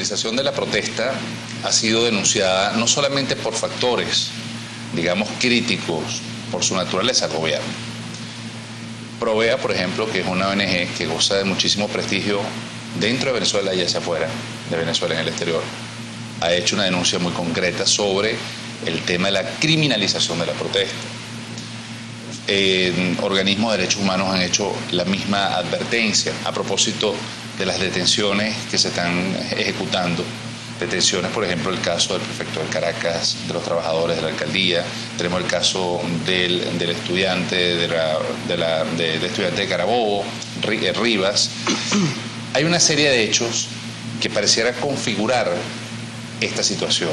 criminalización de la protesta ha sido denunciada no solamente por factores, digamos, críticos por su naturaleza al gobierno. Provea, por ejemplo, que es una ONG que goza de muchísimo prestigio dentro de Venezuela y hacia afuera de Venezuela, en el exterior, ha hecho una denuncia muy concreta sobre el tema de la criminalización de la protesta. Organismos de derechos humanos han hecho la misma advertencia a propósito de las detenciones que se están ejecutando. Detenciones, por ejemplo, el caso del prefecto de Caracas, de los trabajadores de la alcaldía, tenemos el caso del estudiante estudiante de Carabobo, Rivas. Hay una serie de hechos que pareciera configurar esta situación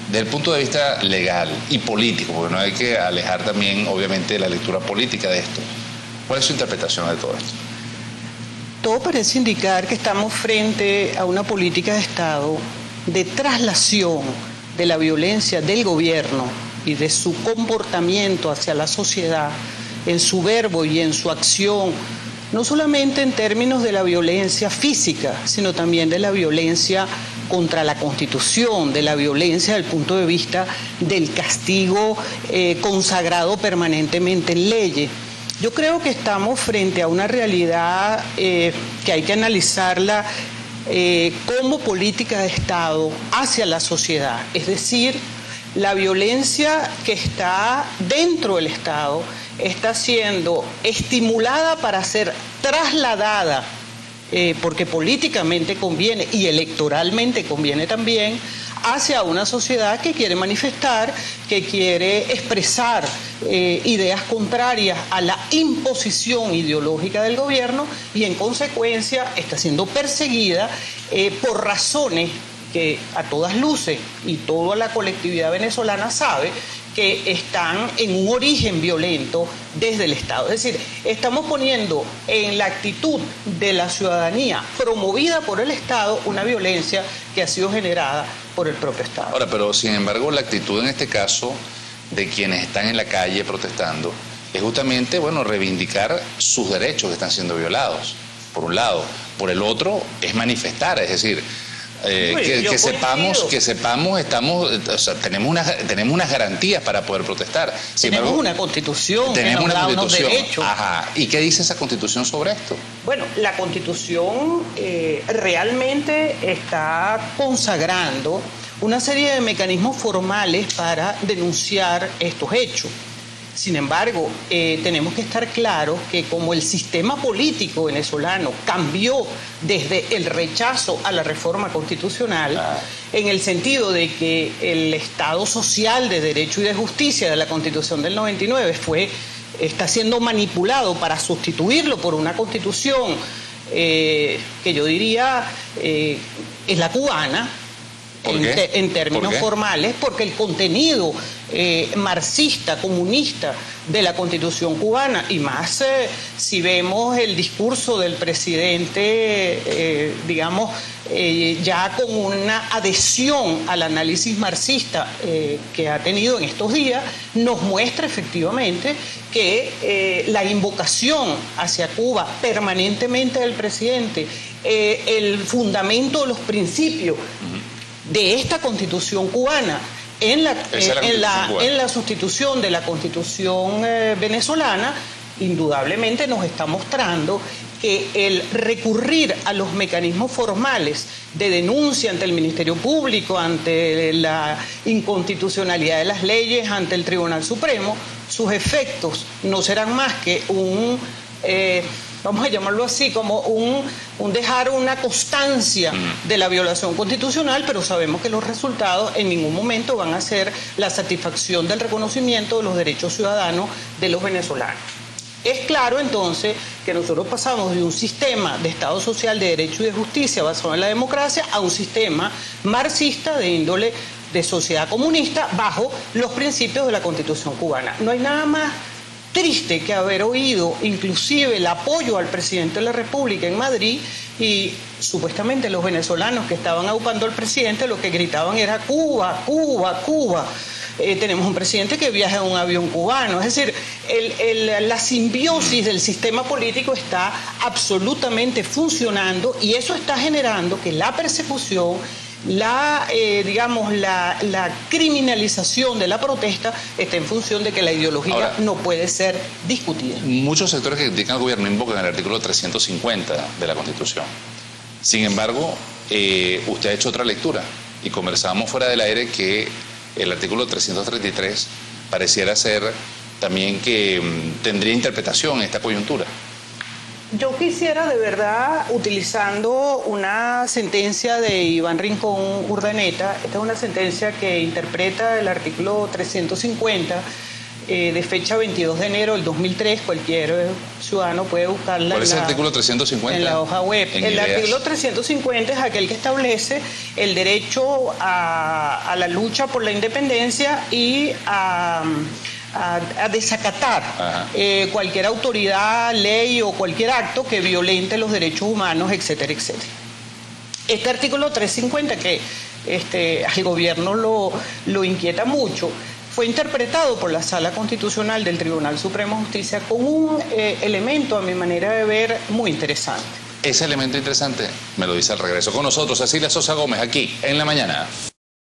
desde el punto de vista legal y político, porque no hay que alejar también, obviamente, de la lectura política de esto. ¿Cuál es su interpretación de todo esto? Todo parece indicar que estamos frente a una política de Estado de traslación de la violencia del gobierno y de su comportamiento hacia la sociedad, en su verbo y en su acción, no solamente en términos de la violencia física, sino también de la violencia contra la Constitución, de la violencia desde el punto de vista del castigo consagrado permanentemente en leyes. Yo creo que estamos frente a una realidad que hay que analizarla como política de Estado hacia la sociedad, es decir, la violencia que está dentro del Estado está siendo estimulada para ser trasladada, porque políticamente conviene y electoralmente conviene también, hacia una sociedad que quiere manifestar, que quiere expresar ideas contrarias a la imposición ideológica del gobierno y en consecuencia está siendo perseguida por razones que a todas luces y toda la colectividad venezolana sabe que están en un origen violento desde el Estado. Es decir, estamos poniendo en la actitud de la ciudadanía promovida por el Estado una violencia que ha sido generada por el propio Estado. Ahora, pero sin embargo la actitud en este caso de quienes están en la calle protestando es justamente, bueno, reivindicar sus derechos que están siendo violados, por un lado. Por el otro es manifestar, es decir, que sepamos, estamos, o sea, tenemos unas garantías para poder protestar. Tenemos una constitución que nos da unos derechos. Ajá. ¿Y qué dice esa constitución sobre esto? Bueno, la constitución realmente está consagrando una serie de mecanismos formales para denunciar estos hechos. Sin embargo, tenemos que estar claros que como el sistema político venezolano cambió desde el rechazo a la reforma constitucional, en el sentido de que el Estado social de derecho y de justicia de la Constitución del 99 está siendo manipulado para sustituirlo por una constitución que yo diría es la cubana, en términos formales, porque el contenido marxista, comunista de la Constitución cubana, y más si vemos el discurso del presidente, digamos, ya con una adhesión al análisis marxista que ha tenido en estos días, nos muestra efectivamente que la invocación hacia Cuba permanentemente del presidente, el fundamento de los principios de esta Constitución cubana en la sustitución de la Constitución venezolana, indudablemente nos está mostrando que el recurrir a los mecanismos formales de denuncia ante el Ministerio Público, ante la inconstitucionalidad de las leyes, ante el Tribunal Supremo, sus efectos no serán más que vamos a llamarlo así, como un dejar una constancia de la violación constitucional, pero sabemos que los resultados en ningún momento van a ser la satisfacción del reconocimiento de los derechos ciudadanos de los venezolanos. Es claro entonces que nosotros pasamos de un sistema de Estado social de derecho y de justicia basado en la democracia a un sistema marxista de índole de sociedad comunista bajo los principios de la Constitución cubana. No hay nada más triste que haber oído inclusive el apoyo al presidente de la República en Madrid y supuestamente los venezolanos que estaban aupando al presidente lo que gritaban era Cuba, Cuba, Cuba. Tenemos un presidente que viaja en un avión cubano, es decir, la simbiosis del sistema político está absolutamente funcionando y eso está generando que la persecución digamos, la criminalización de la protesta está en función de que la ideología Ahora, no puede ser discutida. Muchos sectores que critican al gobierno invocan el artículo 350 de la Constitución. Sin embargo, usted ha hecho otra lectura y conversábamos fuera del aire que el artículo 333 pareciera ser también que tendría interpretación en esta coyuntura. Yo quisiera de verdad, utilizando una sentencia de Iván Rincón Urdaneta, esta es una sentencia que interpreta el artículo 350, de fecha 22 de enero del 2003, cualquier ciudadano puede buscarla. ¿Cuál es el artículo 350? En la hoja web. El artículo 350 es aquel que establece el derecho a la lucha por la independencia y a desacatar cualquier autoridad, ley o cualquier acto que violente los derechos humanos, etcétera, etcétera. Este artículo 350, que al gobierno lo inquieta mucho, fue interpretado por la Sala Constitucional del Tribunal Supremo de Justicia con un elemento, a mi manera de ver, muy interesante. Ese elemento interesante me lo dice al regreso. Con nosotros, Cecilia Sosa Gómez, aquí, en La Mañana.